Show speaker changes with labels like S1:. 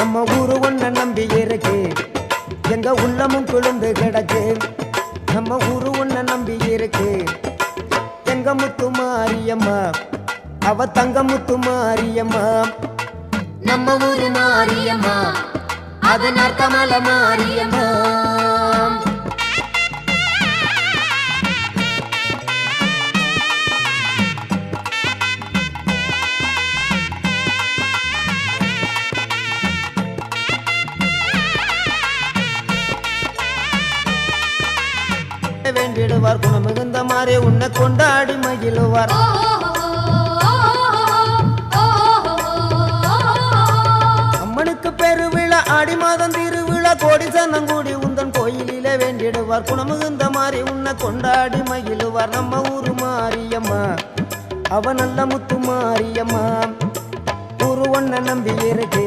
S1: நம்ம ஊரு ஒன்ன நம்பி இருக்கு, எங்க உள்ளமும் குளிர்ந்து கிடக்கு. நம்ம ஊரு ஒன்ன நம்பி இருக்கு, எங்க முத்து மாரியம்மா, அவ தங்க முத்து மாரியம்மா.
S2: நம்ம ஊரு மாரியம்மா, அது நற்கமல மாரியம்மா.
S1: வேண்டிடுவார் குணமிகுந்த மாறே உன்னை கொண்டாடி மகிழுவார். அம்மனுக்கு பெருவிழா ஆடி மாதம் திருவிழா கோடி சனங்கூடி உந்தன் கோயிலில வேண்டிடுவார் குணமிகுந்த மாறே உன்னை கொண்டாடி மகிழுவார். நம்ம ஊரு மாரியம்மா, அவ நல்ல முத்து மாரியம்மா. ஊரு ஒன்ன நம்பி இருக்கு,